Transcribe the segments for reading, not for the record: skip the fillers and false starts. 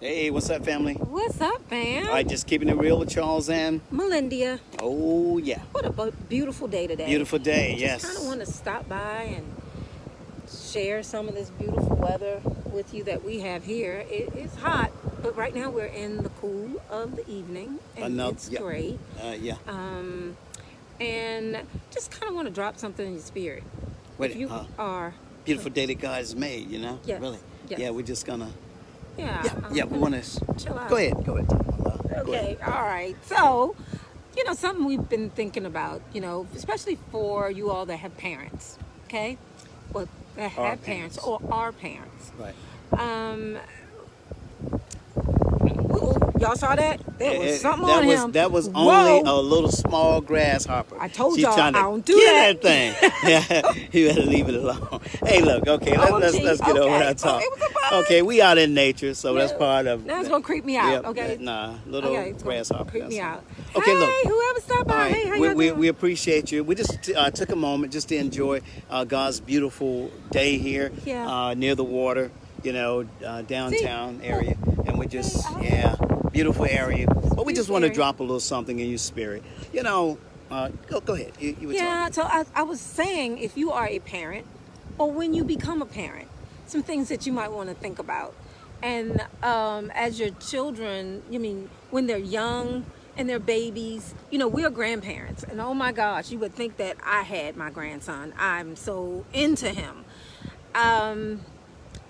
Hey, what's up, family? What's up, fam? All right, just keeping it real with Charles and Melendia. oh yeah, What a beautiful day today. beautiful day. Just Yes. kind of want to stop by and share some of this beautiful weather with you that we have here. It's hot, but right now we're in the cool of the evening, and it's Yeah. great. Yeah. And just kind of want to drop something in your spirit. Wait, If you are, beautiful day that God has made. You know. Yes, Really. yes. Yeah, we're just gonna. yeah, Yeah. We want to. chill out. Go ahead. Go ahead. Go Okay, ahead. all right. So, something we've been thinking about, especially for you all that have parents, okay? Well, that have parents or are parents. Right. Y'all saw that? There was something that on was him. that was Whoa. only a little small grasshopper. I told She's y'all trying to I don't do get that. thing. You better leave it alone. Hey, look. Okay, let's get over that talk. It was a bug. Okay, we out in nature, so that's Yeah. part of. Now it's gonna creep me out, Yep, okay? little It's gonna grasshopper. creep me that's out. all. Okay, hey, look. whoever stopped by, All right, hey, how y'all we doing? appreciate you. We just took a moment just to enjoy God's beautiful day here Yeah. near the water, downtown area, and we just Hey, beautiful area. But we just beautiful want to area. drop a little something in your spirit. Go ahead. You were Yeah, talking. so I was saying, if you are a parent, or when you become a parent, some things that you might want to think about. And as your children, when they're young and they're babies, we're grandparents. And oh my gosh, you would think that I had my grandson. I'm so into him.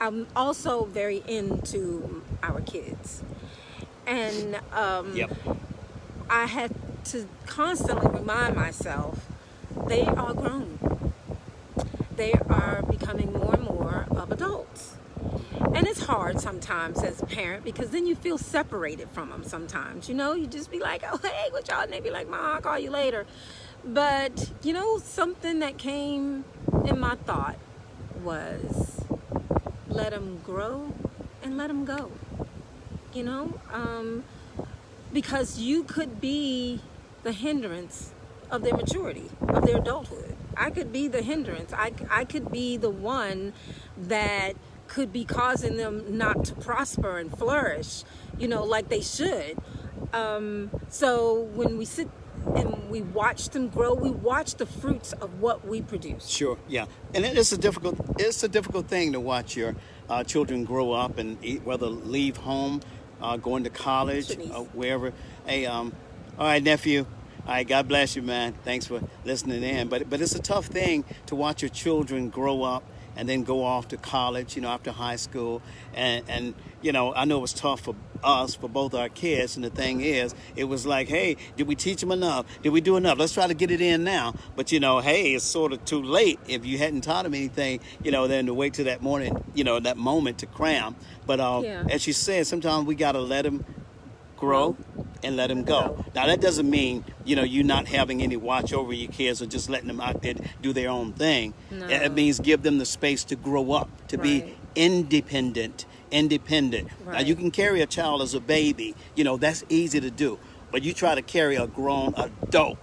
I'm also very into our kids. And Yep. I had to constantly remind myself they are grown. They are becoming more and more of adults. And it's hard sometimes as a parent because then you feel separated from them sometimes. You just be like, oh, hey, what y'all? And they be like, Mom, I'll call you later. But, something that came in my thought was let them grow and let them go. Because you could be the hindrance of their maturity, of their adulthood. I could be the hindrance. I could be the one that could be causing them not to prosper and flourish, like they should. So when we sit and we watch them grow, we watch the fruits of what we produce. Sure. Yeah. And it's a difficult thing to watch your children grow up and whether leave home, going to college, wherever. Hey, all right, nephew. All right, God bless you, man. Thanks for listening in. But it's a tough thing to watch your children grow up and then go off to college, after high school. And I know it was tough for us, for both our kids. And the thing is, it was like, hey, did we teach them enough? Did we do enough? Let's try to get it in now. But, hey, it's sort of too late. If you hadn't taught them anything, then to wait till that morning, that moment to cram. But as you said, sometimes we got to let them grow and let them go. Now, that doesn't mean, you not having any watch over your kids or just letting them out there do their own thing. No. It means give them the space to grow up, to be independent. Now, Right. you can carry a child as a baby. That's easy to do. But you try to carry a grown adult.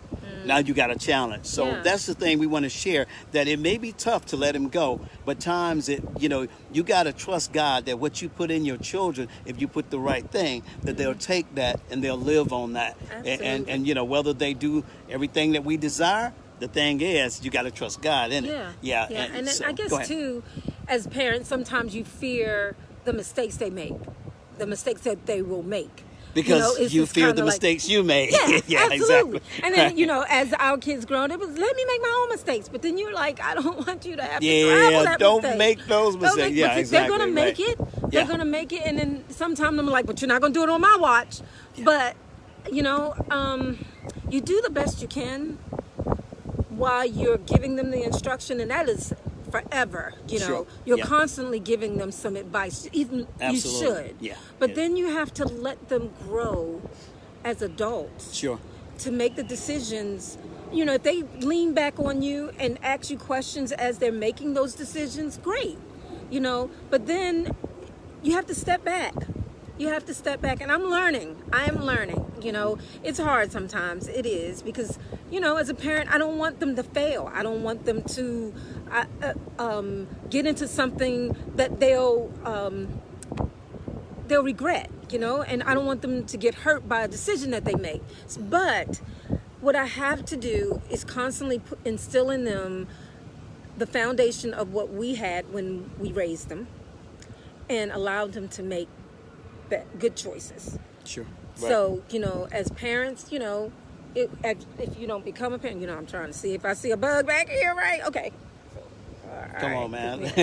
Now you got a challenge. So that's the thing we want to share, that it may be tough to let him go, but times you got to trust God that what you put in your children, if you put the right thing, that they'll take that and they'll live on that. And whether they do everything that we desire, the thing is, you got to trust God in it. Yeah. And so, I guess too, as parents, sometimes you fear the mistakes they make, the mistakes that they will make. Because you fear the mistakes you made. Yeah, absolutely. Exactly. And then, as our kids grown, it was, let me make my own mistakes. But then you're like, I don't want you to have to travel that don't mistake. make those mistakes. They're going to make it. They're going to make it. And then sometimes I'm like, but you're not going to do it on my watch. Yeah. But, you do the best you can while you're giving them the instruction. And that is forever. You're constantly giving them some advice. Even Absolutely. You should. Yeah. But then you have to let them grow as adults. Sure. To make the decisions. If they lean back on you and ask you questions as they're making those decisions, great. But then you have to step back. And I'm learning. I am learning. It's hard sometimes. It is because, as a parent, I don't want them to fail. I don't want them to get into something that they'll they'll regret, and I don't want them to get hurt by a decision that they make. But what I have to do is constantly instill in them the foundation of what we had when we raised them, and allow them to make good choices. Sure. Right. So, as parents, if you don't become a parent, I'm trying to see if I see a bug back here, right? Okay. Come on, man. Like,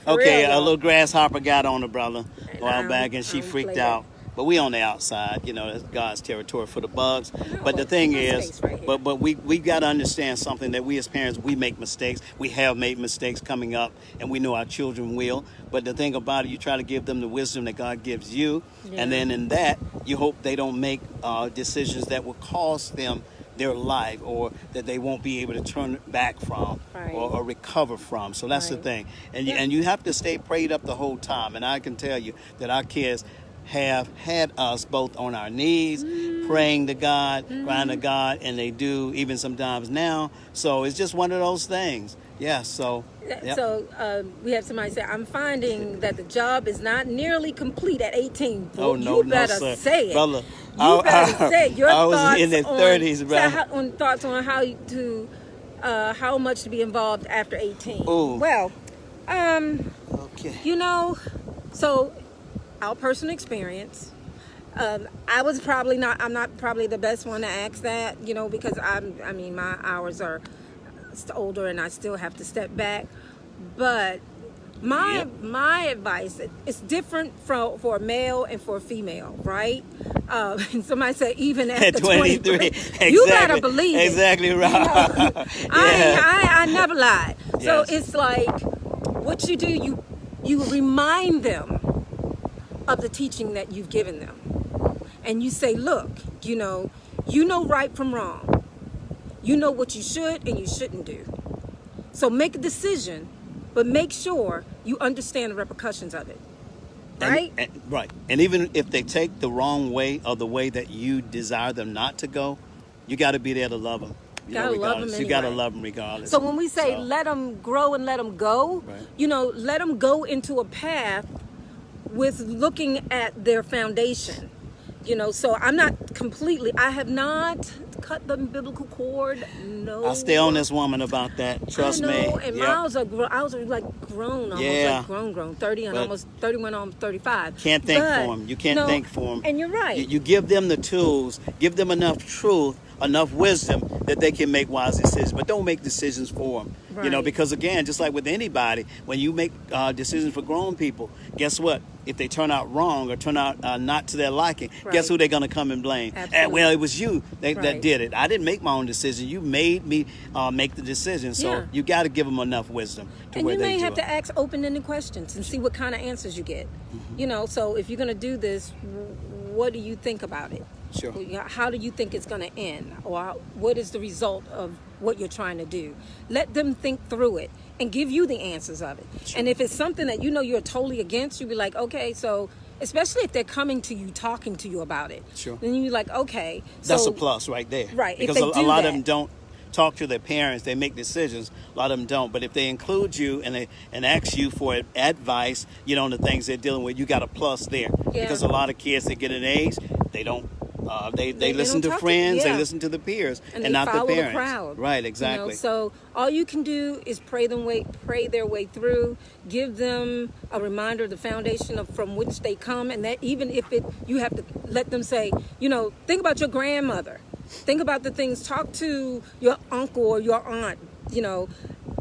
okay, real, a little grasshopper got on her brother a while I'm- back, and she I'm freaked playing. out. But we on the outside, that's God's territory for the bugs. No, but the thing my is, space right here. but we got to understand something, that we as parents, we make mistakes. We have made mistakes coming up, and we know our children will. But the thing about it, you try to give them the wisdom that God gives you, and then in that, you hope they don't make decisions that will cost them their life, or that they won't be able to turn back from, Right. or recover from. So that's the Right. thing. And you have to stay prayed up the whole time. And I can tell you that our kids have had us both on our knees, praying to God, crying to God, and they do even sometimes now. So it's just one of those things. Yeah, so. Yep. So we have somebody say, I'm finding that the job is not nearly complete at 18. Oh, no, you better no, sir. say it. Brother, You better say it. Your I was thoughts in the 30s, bro. thoughts on how much to be involved after 18. Ooh. Well, Okay. so our personal experience. I'm not probably the best one to ask that, because my hours are older and I still have to step back. But my advice, it's different for a male and for a female, right? And somebody said even at 23, 23, exactly, you gotta believe it. Exactly right. I never lied. So Yes. it's like what you do, you remind them of the teaching that you've given them, and you say, look, you know right from wrong. You know what you should and you shouldn't do. So make a decision, but make sure you understand the repercussions of it. Right? Right. And even if they take the wrong way, or the way that you desire them not to go, you got to be there to love them. Gotta love them You got to anyway. love them regardless. So when we say So, let them grow and let them go, Right. let them go into a path with looking at their foundation. So I have not cut the umbilical cord. No. I'll stay on this woman about that. Trust I know, me. and Yep. Miles are like grown, almost Yeah. like grown, 30 and But almost 31, almost 35. Can't think But, for them. You can't think for them. And you're right. You give them the tools, give them enough truth, enough wisdom that they can make wise decisions. But don't make decisions for them. Right. Because again, just like with anybody, when you make decisions for grown people, guess what? If they turn out wrong or turn out not to their liking, guess Right. who they're going to come and blame? Absolutely. Well, it was you that Right. did it. I didn't make my own decision. You made me make the decision. So Yeah. you got to give them enough wisdom to And where you they may do have it. to ask open-ended questions and see what kind of answers you get. So if you're going to do this, what do you think about it? Sure. How do you think it's going to end? Or what is the result of what you're trying to do? Let them think through it and give you the answers of it. Sure. And if it's something that you're totally against, you'll be like, okay, so especially if they're coming to you, talking to you about it. Sure. Then you're like, okay. That's so, a plus right there. Right, if Because they a do lot that. of them don't talk to their parents. They make decisions. A lot of them don't. But if they include you and ask you for advice, on the things they're dealing with, you got a plus there. Yeah. Because a lot of kids that get an age, they don't. They listen don't to talk friends. yeah. They listen to the peers, And and they not follow the the parents. crowd. Right. Exactly. So all you can do is pray their way through. Give them a reminder of the foundation from which they come, and that even if you have to let them say, think about your grandmother. Think about the things. Talk to your uncle or your aunt.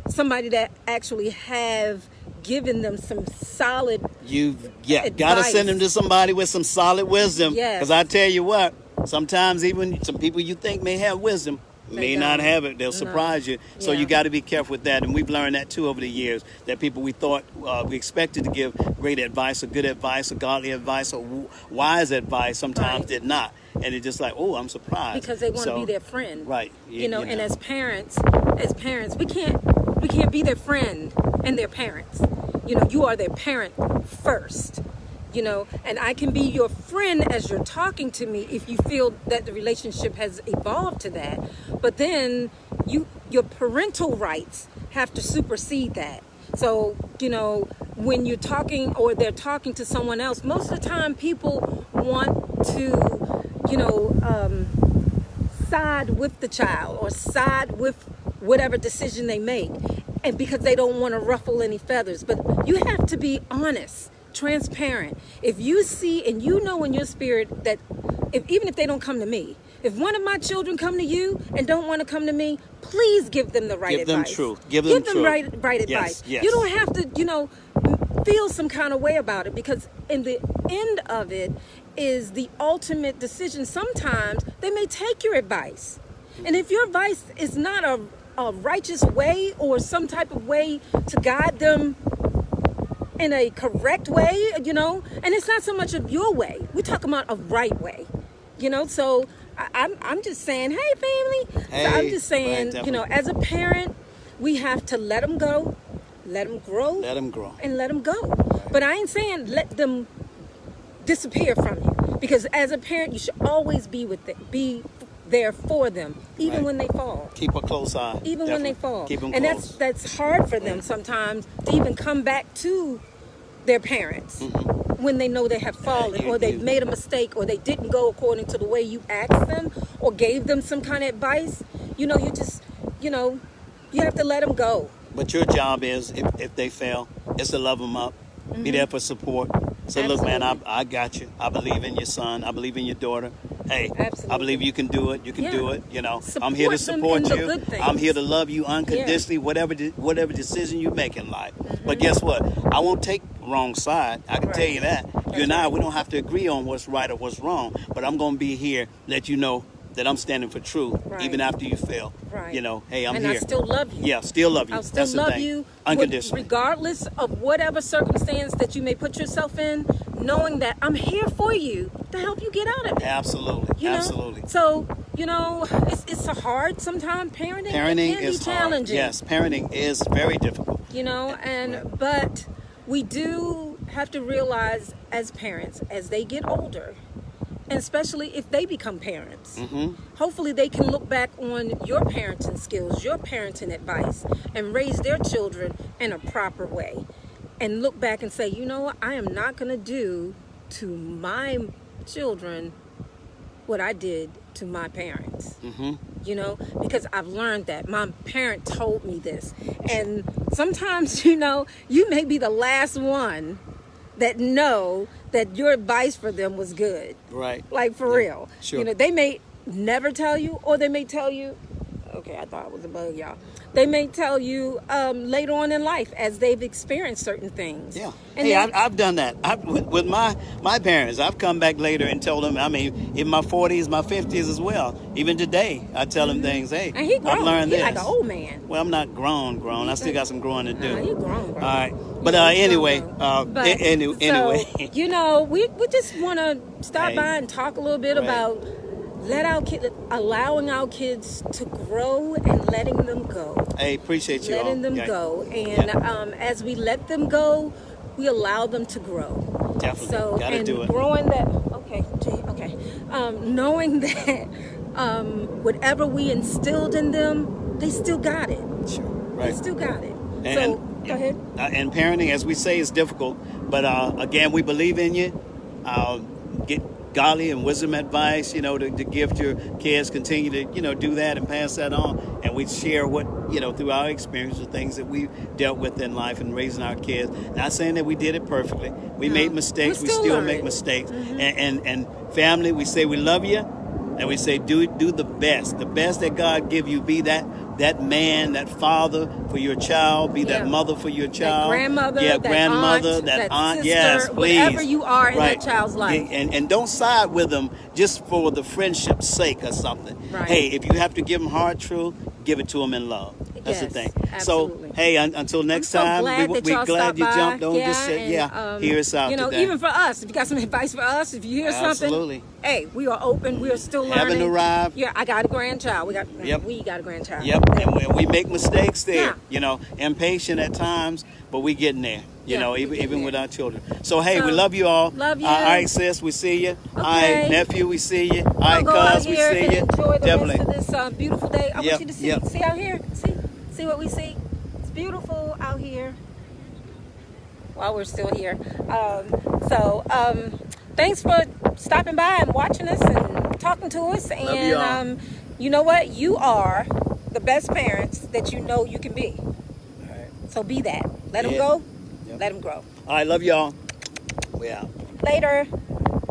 Somebody that actually have given them some solid. Got to send them to somebody with some solid wisdom. Yes. Because I tell you what, sometimes even some people you think may have wisdom may not have it. They'll surprise you. So Yeah. you got to be careful with that. And we've learned that too over the years, that people we thought we expected to give great advice or good advice or godly advice or wise advice sometimes Right. did not. And it's just like, oh, I'm surprised. Because they want to So, be their friend. Right. And as parents, we can't be their friend and their parents. You are their parent first. And I can be your friend as you're talking to me if you feel that the relationship has evolved to that. But then your parental rights have to supersede that. So, when you're talking or they're talking to someone else, most of the time people want to, side with the child or side with whatever decision they make, and because they don't want to ruffle any feathers. But you have to be honest, transparent. If you see and you know in your spirit that even if they don't come to me, if one of my children come to you and don't want to come to me, please give them the right advice. Give them truth. Right advice. Yes. You don't have to, feel some kind of way about it, because in the end of it is the ultimate decision. Sometimes they may take your advice. And if your advice is not a righteous way or some type of way to guide them in a correct way, and it's not so much of your way. We're talking about a right way, so I'm just saying, hey, family. Hey, so I'm just saying, right, as a parent, we have to let them go, let them grow, and let them go. Right. But I ain't saying let them disappear from you, because as a parent, you should always be be there for them, even when they fall. Keep a close eye. Even when they fall. Keep them and close. that's hard for them sometimes to even come back to their parents when they know they have fallen, or they've made a mistake, or they didn't go according to the way you asked them or gave them some kind of advice. You just, you have to let them go. But your job is, if they fail, is to love them up, be there for support. So look, man, I got you. I believe in your son. I believe in your daughter. Hey, Absolutely. I believe you can do it. You can do it. I'm here to Support support them in you. the good things. I'm here to love you unconditionally, whatever decision you make in life. But guess what? I won't take wrong side. I can tell you that. You and I, we don't have to agree on what's right or what's wrong. But I'm going to be here, let you know that I'm standing for truth, even after you fail. Right. Hey, I'm and here. I still love you. Yeah, still love you. I'll still That's the love thing. you Unconditionally. regardless of whatever circumstance that you may put yourself in, knowing that I'm here for you to help you get out of it. Absolutely. Absolutely. So, it's a hard sometimes. Parenting can is be challenging. Hard. Yes, parenting is very difficult. But we do have to realize as parents, as they get older, and especially if they become parents, hopefully they can look back on your parenting skills, your parenting advice, and raise their children in a proper way. And look back and say, I am not going to do to my children what I did to my parents. Because I've learned that. My parent told me this. And sometimes, you may be the last one that know that your advice for them was good. Right. Like, for real. Sure. They may never tell you, or they may tell you, okay, I thought it was a bug, y'all. They may tell you later on in life as they've experienced certain things. Yeah. And I've done that. With my parents, I've come back later and told them, in my 40s, my 50s as well. Even today, I tell them things, hey, and he grown. I've learned this. He's like an old man. Well, I'm not grown. I still got some growing to do. He grown. All right. But anyway, anyway. We just want to stop by and talk a little bit about allowing our kids to grow and letting them go. Hey, appreciate you letting all. them go. And as we let them go, we allow them to grow. Definitely. So, Gotta do it. Growing that, knowing that whatever we instilled in them, they still got it. Sure. Right. They still got it. Go ahead. And parenting, as we say, is difficult. But again, we believe in you. Get godly and wisdom advice, to give to your kids. Continue to, do that and pass that on. And we share what, through our experience, the things that we've dealt with in life and raising our kids. Not saying that we did it perfectly. We made mistakes. We still make mistakes. And family, we say we love you. And we say do the best. The best that God give you. Be that man, that father for your child. Be that mother for your child. That grandmother, that aunt. Sister, Yes, please. Whatever you are in that child's life. And don't side with them just for the friendship's sake or something. Right. Hey, if you have to give them hard truth, give it to them in love. That's the thing. Absolutely. So, hey, until next time, we're glad you jumped on. Just said, hear us out today. Even for us, if you got some advice for us, if you hear something, hey, we are open. We are still learning. Haven't arrived. Yeah, I got a grandchild. We got a grandchild. Yep, and we make mistakes there. Impatient at times, but we getting there. Even with our children. So, hey, we love you all. Love you. All right, sis, we see you. Okay. All right, nephew, we see you. All right, cuz, we see you. Enjoy the Definitely. rest of this beautiful day. I want you to see. Yep. See out here. See what we see. It's beautiful out here. while we're still here. Thanks for stopping by and watching us and talking to us. Love you all. And you know what? You are the best parents that you know you can be. All right. So be that. Let them Yeah. go. Yep. Let them grow. All right, love y'all. We out. Later.